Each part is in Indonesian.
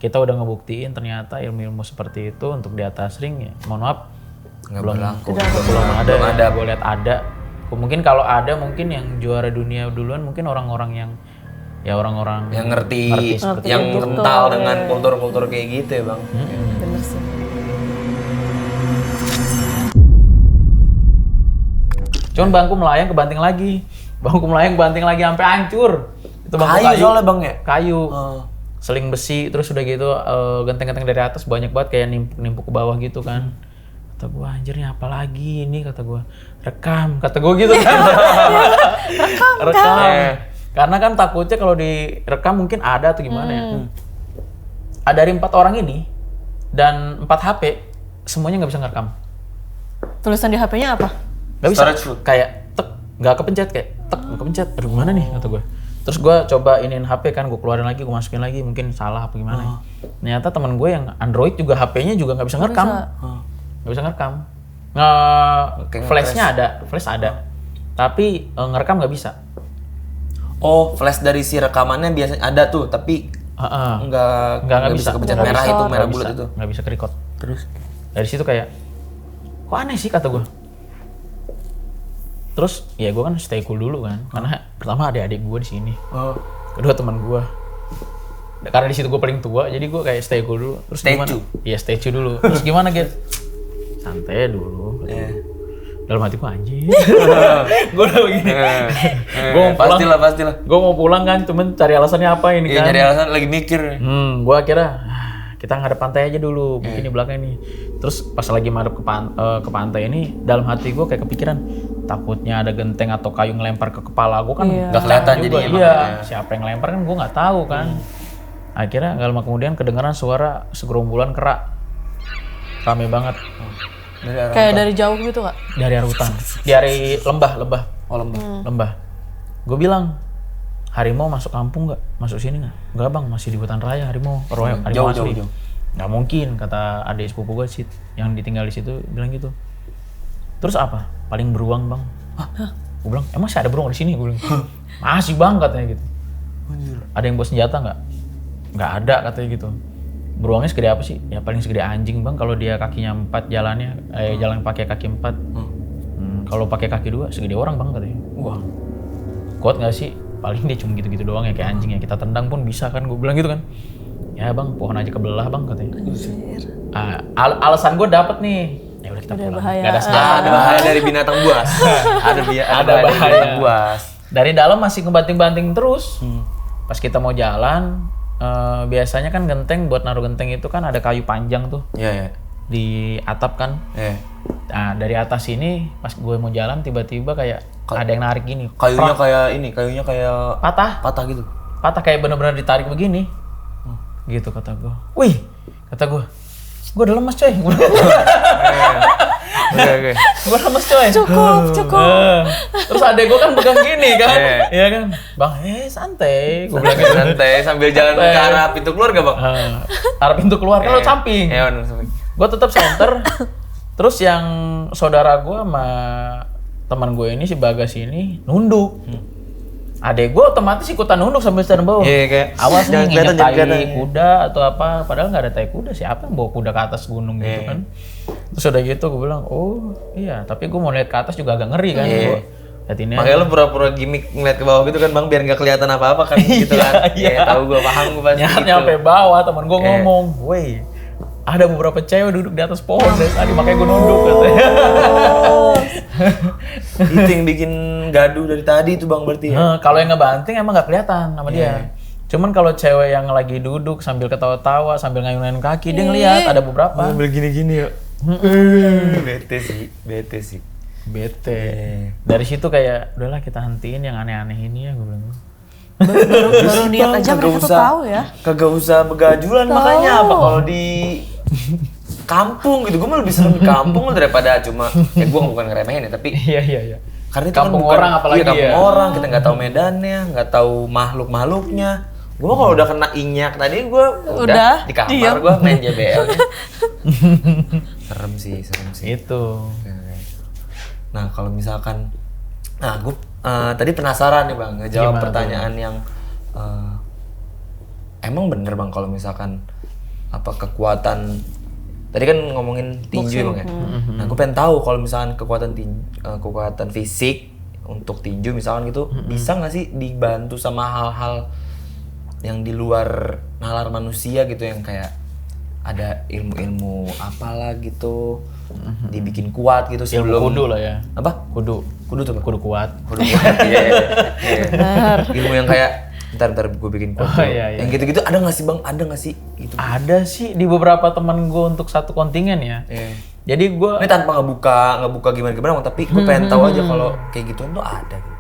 kita udah ngebuktiin ternyata ilmu-ilmu seperti itu untuk di atas ring ya mohon maaf belum ada. Gue lihat ada. Mungkin kalau ada mungkin yang juara dunia duluan mungkin orang-orang yang ngerti seperti yang itu. kental dengan kultur-kultur kayak gitu ya bang. Bener sih. Cuman bangku melayang kebanting lagi sampai hancur. Itu bangku Kayu soalnya bang ya? Kayu. Seling besi terus udah gitu genteng-genteng dari atas banyak banget kayak nimpuk ke bawah gitu kan. Kata gue anjir nih apa lagi ini kata gue. Rekam kata gue gitu kan. rekam. Karena kan takutnya kalau direkam mungkin ada atau gimana ya. Dari 4 orang ini dan 4 HP semuanya nggak bisa ngerekam. Tulisan di HP-nya apa? Nggak bisa. Kayak tek nggak kepencet kayak tek nggak kepencet. Aduh gimana nih kata gue. Terus gue coba iniin HP kan, gue keluarin lagi, gue masukin lagi, mungkin salah apa gimana. Ternyata teman gue yang Android juga HP-nya juga nggak bisa ngerekam. Nggak bisa ngerekam. Flash-nya ada, flash ada. Tapi ngerekam nggak bisa. Oh, flash dari si rekamannya biasanya ada tuh, tapi nggak bisa kepencet merah itu, merah bulat itu. Nggak bisa ke-record. Terus? Dari situ kayak, kok aneh sih kata gue. Terus ya gue kan stay cool dulu kan, karena pertama adik-adik gue di sini, kedua teman gue, karena di situ gue paling tua, jadi gue kayak stay cool dulu. Terus gimana? Iya stay cool dulu. Terus gimana gitu? Santai dulu. Dalam hati gue anjing. Gue udah begini. Gue mau pulang. Pastilah. Gue mau pulang kan, cuman cari alasannya apa ini kan? Iya, cari alasan lagi mikir. Gue akhirnya kita ngadep pantai aja dulu, begini belakang ini. Terus pas lagi madep ke pantai ini, dalam hati gue kayak kepikiran, takutnya ada genteng atau kayu ngelempar ke kepala gue kan nggak kelihatan jadi siapa yang ngelempar kan gue nggak tahu kan. Akhirnya nggak lama kemudian kedengaran suara segerombolan kera, rame banget. Kayak dari jauh gitu kak? Dari arah hutan, dari lembah. Lembah. Gue bilang, harimau masuk kampung nggak? Masuk sini nggak? Nggak bang, masih di hutan raya harimau. Harimau asli. Jauh. Nggak mungkin, kata adik sepupu gue sih yang ditinggal di situ bilang gitu. Terus apa? Paling beruang bang. Gue bilang, emang masih ada beruang di sini? Gue bilang, masih bang katanya gitu. Ada yang bawa senjata nggak? Nggak ada katanya gitu. Beruangnya segede apa sih? Ya paling segede anjing bang. Kalau dia kakinya 4 jalannya, jalan pakai kaki 4. Kalau pakai kaki 2 segede orang bang katanya. Wah, kuat nggak sih? Paling dia cuma gitu-gitu doang ya kayak anjing ya. Kita tendang pun bisa kan? Gue bilang gitu kan. Ya bang, pohon aja kebelah bang katanya. Alasan gue dapet nih. Ya udah kita pulang. Bahaya. Gak ada senjata. Ada bahaya dari binatang buas. ada bahaya binatang buas. Dari dalam masih ngebanting-banting terus. Pas kita mau jalan, biasanya kan genteng buat naruh genteng itu kan ada kayu panjang tuh. Iya. Di atap kan. Iya. Nah dari atas ini pas gue mau jalan tiba-tiba kayak ada yang narik gini. Kayunya kayak patah gitu. Patah kayak bener-bener ditarik begini. Gitu kata gue. Wih, kata gue udah lemes coy. Oke. Gue lemes coy. Cukup. Terus adek gue kan pegang gini kan. Iya kan. Bang, santai. Gue bilang gitu. Santai sambil jalan ke arah pintu keluar gak bang? Arah pintu keluar kan lo samping. Iya bener samping. Gue tetap center. Terus yang saudara gue sama teman gue ini si Bagas ini nunduk. Adek gue otomatis ikutan nunduk sambil setir bawah. Iya kayak awas nih nginjek tai kuda atau apa. Padahal nggak ada tai kuda. Siapa yang bawa kuda ke atas gunung gitu kan. Terus udah gitu gue bilang, oh iya. Tapi gue mau lihat ke atas juga agak ngeri kan. Makanya lu pura-pura gimmick ngeliat ke bawah gitu kan bang. Biar nggak kelihatan apa-apa kan gitu kan. Iya tahu gue paham gue pasti gitu. Nyampe bawah teman gue ngomong, woi ada beberapa cewek duduk di atas pohon dari tadi makanya gue nunduk katanya. Itu yang bikin gaduh dari tadi itu bang berarti ya? Kalau yang ngebanting emang nggak kelihatan sama dia. Cuman kalau cewek yang lagi duduk sambil ketawa-tawa sambil ngayun-ngayun kaki dia ngeliat ada beberapa. Sambil gini-gini ya. Bete sih. Dari situ kayak udahlah kita hentiin yang aneh-aneh ini ya gue bilang. Baru niat aja mereka tuh tahu ya. Kagak usah begajulan makanya apa kalau di kampung gitu. Gue mah lebih seneng di kampung daripada cuma gue bukan ngeremehin ya tapi iya. Karena itu kampung kan orang apalagi kampung orang kita nggak tahu medannya, nggak tahu makhluknya. Gue kalau udah kena inyak tadi gue udah di kamar gue main JBL. serem sih. Itu. Nah kalau misalkan, gue tadi penasaran nih bang, ngejawab pertanyaan yang emang bener bang kalau misalkan kekuatan. Tadi kan ngomongin tinju emang ya. Nah, gue pengen tahu kalau misalkan kekuatan fisik untuk tinju misalkan gitu, bisa nggak sih dibantu sama hal-hal yang di luar nalar manusia gitu, yang kayak ada ilmu-ilmu apalah gitu, dibikin kuat gitu sebelum. Ilmu kudu lah ya. Apa? Kudu Tuh, Bang? kudu kuat. Kudu kuat. Iya. Ilmu yang kayak ntar gue bikin kuat. Iya. Yang gitu-gitu ada nggak sih Bang? Ada nggak sih? Gitu. Ada sih di beberapa teman gue untuk satu kontingen ya. Iya. Jadi gue Ini tanpa ngebuka gimana Bang, tapi gue pengen tahu aja kalau kayak gituan tuh ada gitu.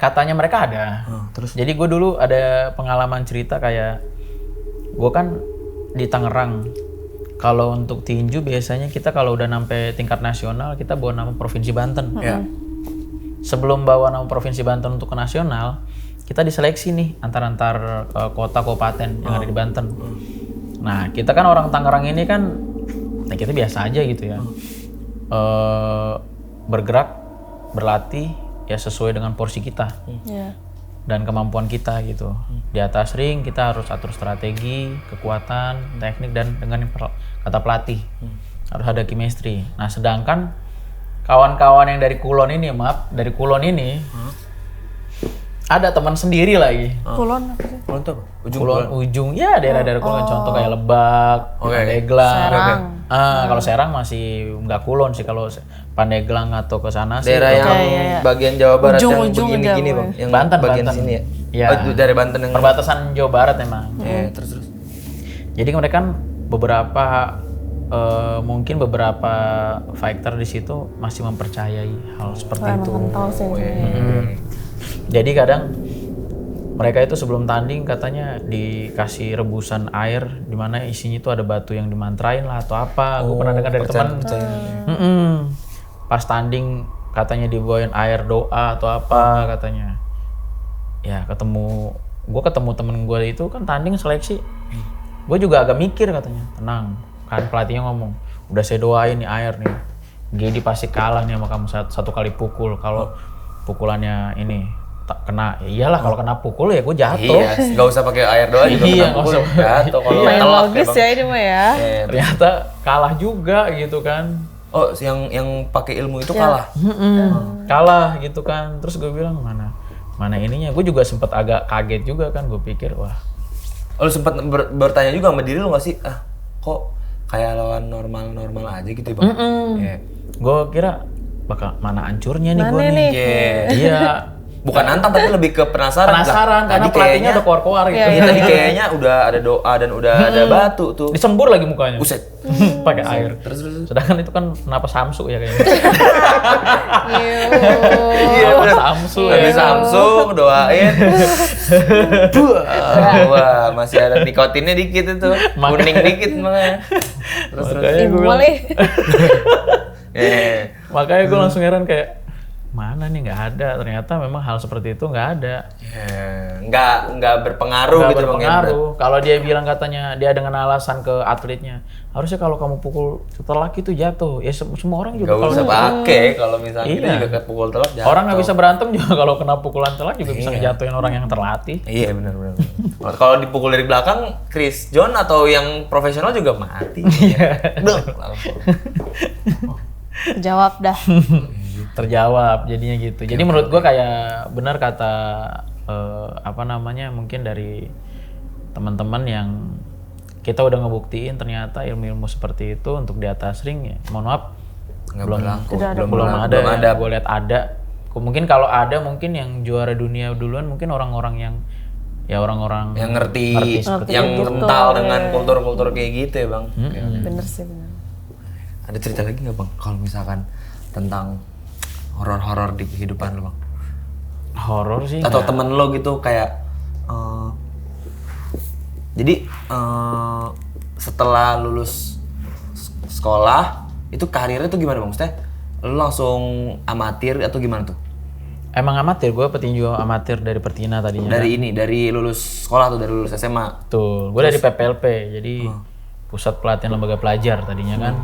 katanya mereka ada. Terus? Jadi gue dulu ada pengalaman cerita kayak gue kan di Tangerang. Kalau untuk tinju biasanya kita kalau udah sampai tingkat nasional kita bawa nama Provinsi Banten. Ya. Sebelum bawa nama Provinsi Banten untuk ke nasional, kita diseleksi nih antar kota kabupaten yang ada di Banten. Nah, kita kan orang Tangerang ini kan, nah kita biasa aja gitu ya. Bergerak, berlatih ya sesuai dengan porsi kita dan kemampuan kita gitu. Di atas ring kita harus atur strategi, kekuatan, teknik, dan dengan kata pelatih harus ada chemistry. Nah, sedangkan kawan-kawan yang dari Kulon ini, ada teman sendiri lagi. Kulon apa sih? Kulon tuh apa? Kulon ujung ya daerah-daerah Kulon, contoh kayak Lebak, Pandeglang. Serang. Kalau Serang masih nggak Kulon sih, kalau Pandeglang atau ke sana sih. Daerah yang bagian Jawa Barat Ujung yang begini-gini Jawa. Bang, yang Banten, bagian Banten. sini ya. Iya. Oh, itu dari Banten yang Perbatasan Jawa Barat emang. terus. Jadi mereka kan mungkin beberapa fighter di situ masih mempercayai hal seperti itu. Kental sih. Jadi kadang mereka itu sebelum tanding katanya dikasih rebusan air di mana isinya itu ada batu yang dimantrain lah atau apa. Gue pernah dengar dari teman. Pas tanding katanya dibawain air doa atau apa katanya. Ya gue ketemu temen gue itu kan tanding seleksi. Gue juga agak mikir katanya, tenang. Kan pelatihnya ngomong, udah saya doain nih air nih. Gedi pasti kalah nih sama kamu satu kali pukul. Kalau pukulannya ini kena, ya iyalah kalau kena pukul ya gue jatuh. Iya, nggak usah pakai air doang juga. Iya, kena nggak pukul, usah. jatuh kalau Main telak logis Bang. ya ini mah ya. Ternyata kalah juga gitu kan. Oh, yang pakai ilmu itu kalah. Kalah gitu kan. Terus gue bilang mana ininya. Gue juga sempet agak kaget juga kan. Gue pikir wah. Oh, lu sempat bertanya juga sama diri lu nggak sih? Kok kayak lawan normal aja gitu ya Bang? Gue kira bakal mana hancurnya nih gue Mana nih. nih? Iya. Bukan nantang tapi lebih ke penasaran. Penasaran karena Tadi pelatihnya kayaknya udah keluar-keluar gitu. Iya, tadi kayaknya udah ada doa dan udah ada batu tuh. Disembur lagi mukanya. Buset. Pakai air. Terus. Sedangkan itu kan kenapa Samsu ya kayaknya. Iya, bener. Samsu ya. Habis Samsung doain. Wah, masih ada nikotinnya dikit itu. Kuning dikit makanya. Terus. Makanya gue bilang, Boleh. makanya gue langsung heran kayak mana nih, nggak ada. Ternyata memang hal seperti itu nggak ada. Nggak berpengaruh Nggak gitu Bang. berpengaruh. Kalau dia bilang katanya dia dengan alasan ke atletnya, harusnya kalau kamu pukul telak itu jatuh. Ya semua orang juga Nggak kalau usah pakai kalau misalnya kita Iya. juga kepukul telak jatuh. orang nggak bisa berantem juga kalau kena pukulan telak juga bisa ngejatuhin orang yang terlatih. Iya benar. Kalau dipukul dari belakang, Chris John atau yang profesional juga mati. Iya. Langsung. Jawab dah. Terjawab jadinya gitu. Jadi menurut gua kayak benar kata mungkin dari teman-teman yang kita udah ngebuktiin ternyata ilmu-ilmu seperti itu untuk di atas ring ya. Mohon maaf belum ada. Gue lihat ada. Mungkin kalau ada mungkin yang juara dunia duluan mungkin orang-orang yang ngerti seperti yang itu. kental dengan kultur-kultur kayak gitu ya Bang. Bener sih bener. Ada cerita lagi nggak Bang kalau misalkan tentang horor-horor di kehidupan lo Bang? horor sih. Atau temen lo gitu kayak jadi setelah lulus sekolah itu karirnya tuh gimana Bang? Maksudnya lo langsung amatir atau gimana tuh? Emang amatir, gue petinju amatir dari Pertina tadinya. Dari lulus sekolah atau dari lulus SMA? Tuh, gue dari PPLP, jadi Pusat Pelatihan Lembaga Pelajar tadinya kan.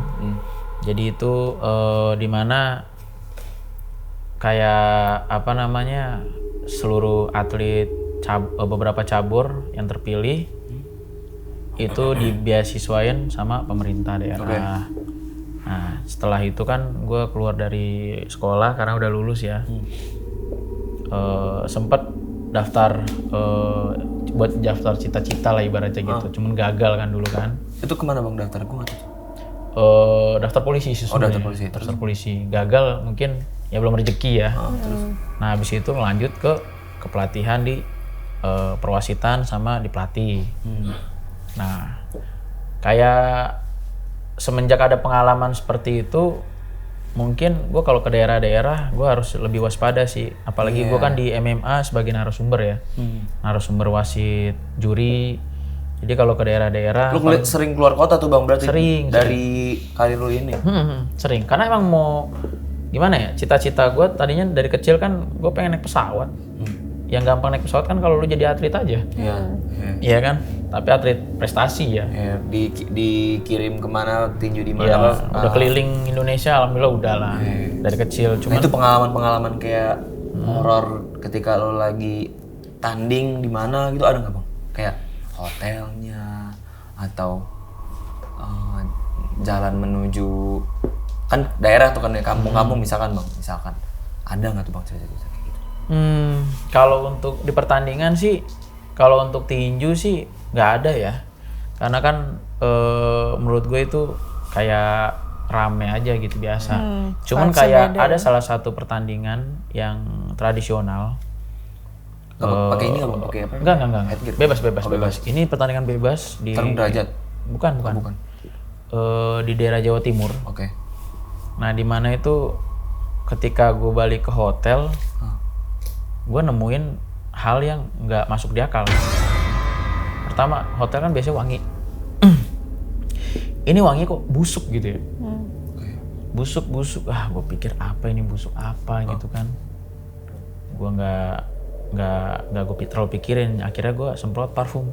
Jadi itu di mana kayak seluruh atlet beberapa cabur yang terpilih itu dibeasiswain sama pemerintah daerah. Nah setelah itu kan gue keluar dari sekolah karena udah lulus ya. Sempet daftar buat daftar cita-cita lah ibaratnya gitu. Cuman gagal kan dulu kan. Itu kemana bang daftar? Gue nggak tahu. Daftar polisi sih sebenarnya. Daftar polisi. Gagal mungkin ya belum rezeki ya. Terus? Nah habis itu ngelanjut ke pelatihan di perwasitan sama di pelatih. Nah kayak semenjak ada pengalaman seperti itu, mungkin gue kalau ke daerah-daerah gue harus lebih waspada sih. Apalagi gue kan di MMA sebagai narasumber ya, narasumber wasit, juri. Jadi kalau ke daerah-daerah, Lu sering keluar kota tuh bang berarti? Sering. Dari karir lu ini? Sering. Karena emang mau gimana ya? Cita-cita gue tadinya dari kecil kan gue pengen naik pesawat. Yang gampang naik pesawat kan kalau lu jadi atlet aja. Iya kan? Tapi atlet prestasi ya. Dikirim kemana, tinju di mana? Iya, udah keliling Indonesia, alhamdulillah udah lah. Dari kecil. Cuman Itu pengalaman-pengalaman kayak horor ketika lo lagi tanding di mana gitu ada nggak bang? Kayak hotelnya atau jalan menuju kan daerah tuh kan ya kampung-kampung misalkan bang, misalkan ada nggak tuh bang cerita-cerita kayak gitu? Kalau untuk di pertandingan sih, kalau untuk tinju sih nggak ada ya. Karena kan menurut gue itu kayak rame aja gitu biasa. Cuman kayak ada salah satu pertandingan yang tradisional. Pakai ini nggak bang? Pakai apa? Enggak. Bebas. Ini pertandingan bebas di Tarung derajat? Bukan. Di daerah Jawa Timur. Oke. Nah di mana itu ketika gue balik ke hotel, gue nemuin hal yang nggak masuk di akal. Pertama, hotel kan biasanya wangi. Ini wangi kok busuk gitu ya. Busuk. Gue pikir apa ini busuk apa gitu kan. Gue nggak gue terlalu pikirin. Akhirnya gue semprot parfum.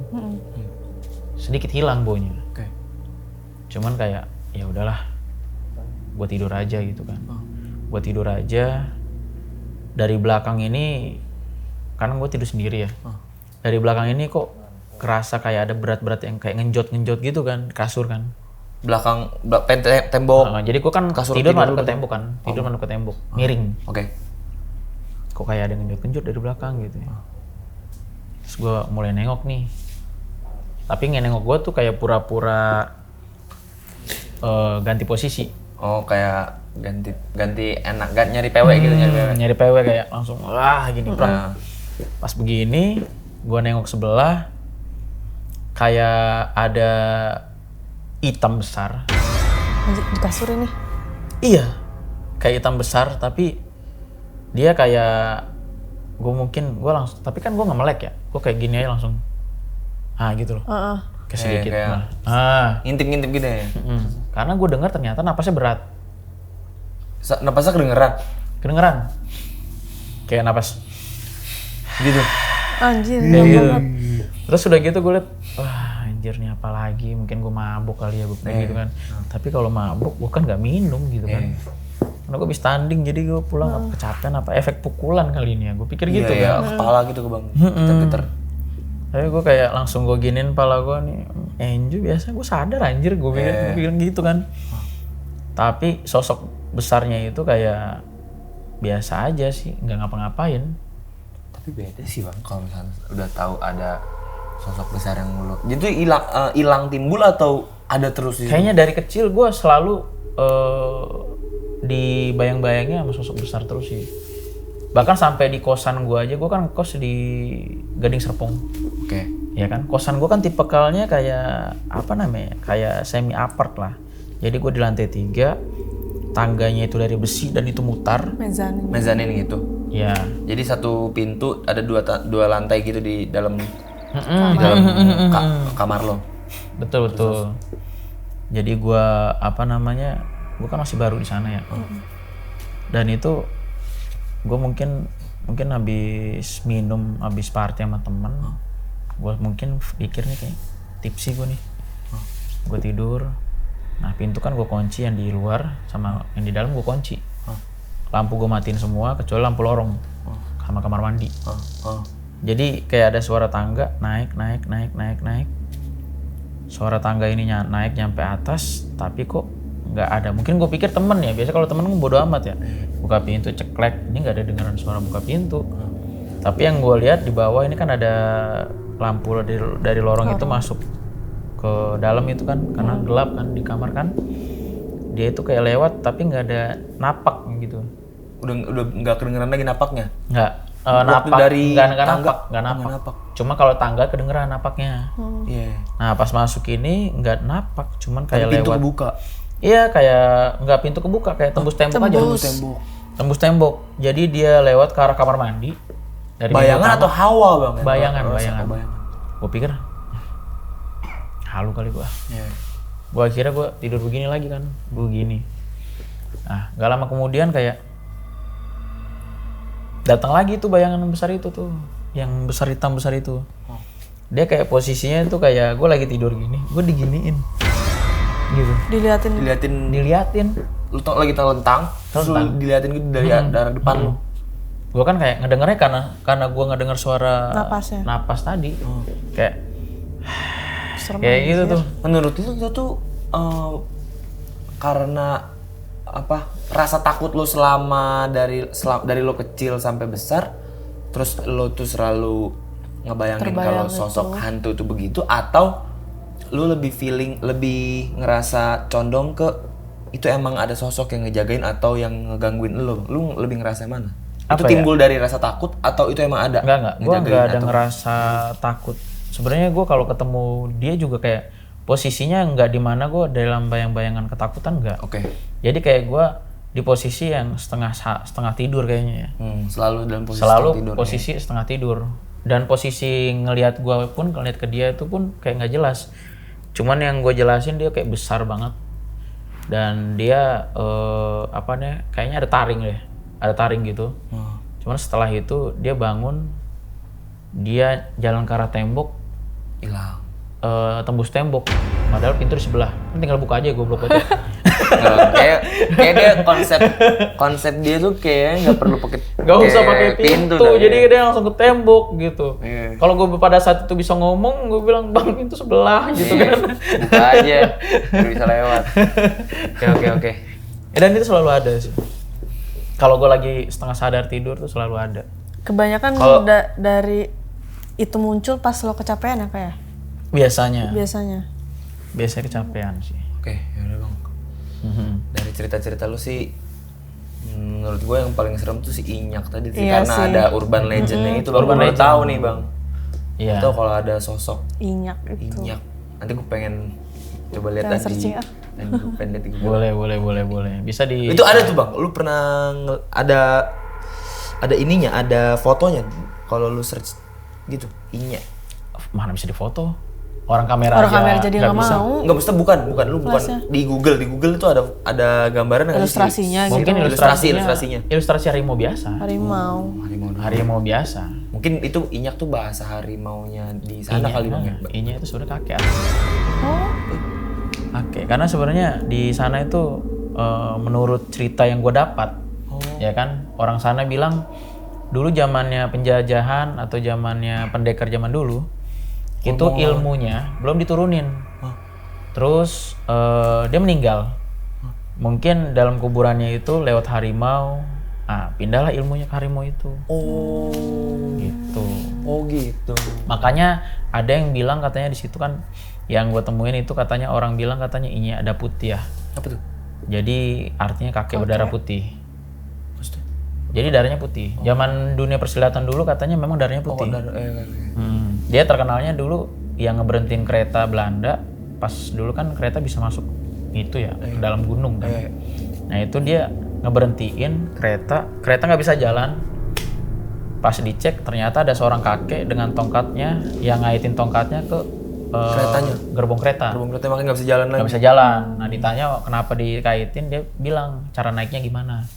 Sedikit hilang baunya. Cuman kayak ya udahlah, gue tidur aja gitu kan. Gue tidur aja. Dari belakang ini, karena gue tidur sendiri ya. Dari belakang ini kok kerasa kayak ada berat-berat yang kayak ngenjot gitu kan, kasur kan. Belakang tembok. Jadi gue kan tidur madep ke tembok kan, madep ke tembok, miring. Oke. Kok kayak ada ngenjot dari belakang gitu ya. Terus gue mulai nengok nih. Tapi nengok gue tuh kayak pura-pura ganti posisi. Oh kayak ganti enak, nyari PW gitu, nyari PW kayak langsung gini perang. Pas begini, gue nengok sebelah, kayak ada hitam besar. Di kasur ini? Iya, kayak hitam besar, tapi dia kayak gue langsung, tapi kan gue nggak melek ya, gue kayak gini aja langsung, gitu loh, kayak sedikit, ngintip gitu ya. Karena gue dengar ternyata napasnya berat. Napasnya Kedengeran, kayak napas gitu. Anjir, gitu. Terus udah gitu gue liat, anjir nih apa lagi, mungkin gue mabuk kali ya, gue gitu kan. Tapi kalau mabuk gue kan nggak minum gitu kan. Karena gue habis tanding, jadi gue pulang kecapean apa efek pukulan kali ini ya, gue pikir gitu kan. Kepala gitu ke bang, getar-getar. Tapi gue kayak langsung gue giniin kepala gue nih, enju biasa gue sadar anjir, gue pikir gitu kan. Tapi sosok besarnya itu kayak biasa aja sih, nggak ngapa-ngapain. Tapi beda sih bang, kalau misalnya udah tahu ada sosok besar yang lu, jadi hilang timbul atau ada terus? Kayaknya dari kecil gue selalu dibayang-bayangnya sama sosok besar terus sih. Bahkan sampai di kosan gue aja, gue kan kos di Gading Serpong. Oke. Ya kan, kosan gue kan tipikalnya kayak apa namanya, kayak semi apart lah. Jadi gue di lantai 3, tangganya itu dari besi dan itu mutar. Mezanin gitu. Ya. Jadi satu pintu ada dua lantai gitu di dalam kamar lo. Betul. Jadi gue gue kan masih baru di sana ya. Dan itu gue mungkin habis minum, habis party sama temen, gue mungkin pikir nih kayak tipsi gue nih. Gue tidur. Nah pintu kan gue kunci, yang di luar sama yang di dalam gue kunci. Lampu gue matiin semua kecuali lampu lorong sama kamar mandi. Jadi kayak ada suara tangga naik. suara tangga ini naik nyampe atas, tapi kok nggak ada. Mungkin gue pikir temen ya, biasa kalau temen gue bodo amat ya. Buka pintu ceklek, ini nggak ada dengaran suara buka pintu. Tapi yang gue lihat di bawah ini kan ada lampu dari lorong itu masuk ke dalam itu kan, karena gelap kan di kamar kan. Dia itu kayak lewat tapi nggak ada napak gitu. Udah nggak kedengeran lagi napaknya? Nggak. Napak dari nggak tangga? napak. Cuma kalau tangga kedengeran napaknya. Iya. Nah pas masuk ini nggak napak, cuman kayak Pintu lewat. kebuka? Iya kayak nggak pintu kebuka, kayak tembus tembok aja. Tembus tembok. Jadi dia lewat ke arah kamar mandi. Dari bayangan atau hawa bang? Bayangan. Gue pikir halu kali gua. Yeah. Gua kira gua tidur begini lagi kan, begini. Nah nggak lama kemudian kayak datang lagi tuh bayangan besar itu tuh, yang besar hitam besar itu. Dia kayak posisinya tuh kayak gue lagi tidur gini, gue diginiin, gitu. Diliatin. Lu lagi terlentang, terus lu diliatin gitu dari arah depan lu. Gue kan kayak ngedengernya karena gue ngedenger suara napas tadi, kayak kayak gitu tuh. Menurut lu itu tuh karena apa? Rasa takut lu selama dari lo kecil sampai besar, terus lo tuh selalu ngebayangin kalau sosok hantu itu begitu, atau lu lebih ngerasa condong ke itu emang ada sosok yang ngejagain atau yang ngegangguin lu lebih ngerasa mana? Itu timbul dari rasa takut atau itu emang ada? Enggak, gue nggak ada ngerasa takut. Sebenarnya gue kalau ketemu dia juga kayak posisinya nggak di mana gue dalam bayang-bayangan ketakutan, nggak. Oke. Jadi kayak gue di posisi yang setengah tidur kayaknya ya. Selalu dalam posisi setengah tidur. Dan posisi ngelihat gue pun, ngelihat ke dia itu pun kayak nggak jelas. Cuman yang gue jelasin dia kayak besar banget. Dan dia kayaknya ada taring gitu. Cuman setelah itu dia bangun, dia jalan ke arah tembok, hilang. Tembus tembok, padahal pintu di sebelah. Tinggal buka aja, goblok aja. kayak dia konsep dia tuh kayaknya nggak perlu nggak usah pakai pintu jadi dia langsung ke tembok gitu. Kalau gue pada saat itu bisa ngomong, gue bilang bang pintu sebelah gitu kan. Buka aja, biar bisa lewat. Oke. Dan itu selalu ada sih. Kalau gue lagi setengah sadar tidur tuh selalu ada. Kebanyakan dari itu muncul pas lo kecapean ya kayak? Biasanya kecapean sih. Oke, yaudah bang. Dari cerita-cerita lu sih, menurut gue yang paling serem tuh si Inyak tadi sih, karena ada urban legendnya itu. Baru tahu nih bang. Iya. Itu kalau ada sosok Inyak itu. Nanti gue pengen coba lihat tadi. Boleh. Bisa di. Itu ada tuh bang. Lu pernah ada ininya, ada fotonya. Kalau lu search gitu, Inyak. Mana bisa difoto? Orang kamera jadi nggak mau. Nggak bisa, bukan di Google itu ada gambaran ilustrasinya gitu. Mungkin ilustrasinya ilustrasi harimau biasa. Harimau biasa. Mungkin itu Inyak tuh bahasa harimaunya di sana kali bang ya. Inyak itu sebenarnya kakek. Kakek, karena sebenarnya di sana itu menurut cerita yang gue dapat, ya kan, orang sana bilang dulu zamannya penjajahan atau zamannya pendekar zaman dulu. Itu ilmunya belum diturunin. Terus dia meninggal. Mungkin dalam kuburannya itu lewat harimau. Pindahlah ilmunya ke harimau itu. Gitu. Makanya ada yang bilang katanya di situ kan, yang gue temuin itu katanya orang bilang katanya ini ada putih ya. Apa tuh? Jadi artinya kakek berdarah putih. Jadi darahnya putih. Zaman dunia persilatan dulu katanya memang darahnya putih. Dia terkenalnya dulu yang ngeberhentiin kereta Belanda. Pas dulu kan kereta bisa masuk itu ya, ke dalam gunung kan. Nah itu dia ngeberhentiin kereta nggak bisa jalan. Pas dicek ternyata ada seorang kakek dengan tongkatnya yang ngaitin tongkatnya ke gerbong kereta. Makanya nggak bisa jalan lagi. Nggak bisa jalan. Nah ditanya kenapa dikaitin, dia bilang cara naiknya gimana.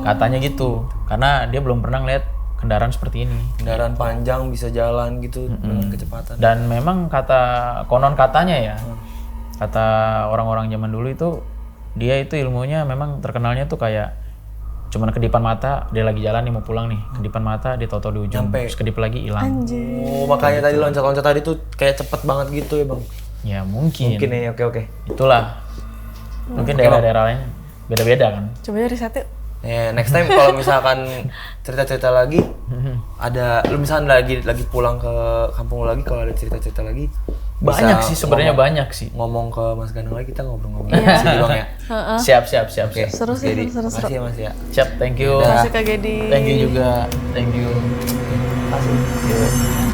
Katanya gitu, karena dia belum pernah ngeliat kendaraan seperti ini. Kendaraan panjang bisa jalan gitu dengan kecepatan. Dan memang konon katanya ya, kata orang-orang zaman dulu itu, dia itu ilmunya memang terkenalnya tuh kayak cuman kedipan mata, dia lagi jalan nih mau pulang nih, kedipan mata dia tahu-tahu di ujung, terus kedip lagi hilang. Makanya tadi loncat-loncat tadi tuh kayak cepet banget gitu ya bang. Ya mungkin. Mungkin ya, oke. Itulah. Mungkin daerah-daerah lain beda-beda kan. Coba ya riset yuk. Ya, next time kalau misalkan cerita-cerita lagi, ada lu misalkan lagi pulang ke kampung lu lagi, kalau ada cerita-cerita lagi, Banyak bisa sih sebenarnya, banyak sih. ngomong ke Mas Ganang lagi, kita ngobrol-ngobrol di sini Bang ya. Siap. Oke. Seru sih, Jadi, seru. makasih ya Mas ya. Siap, thank you. Makasih Kak Gedi. Thank you juga. Thank you. Makasih.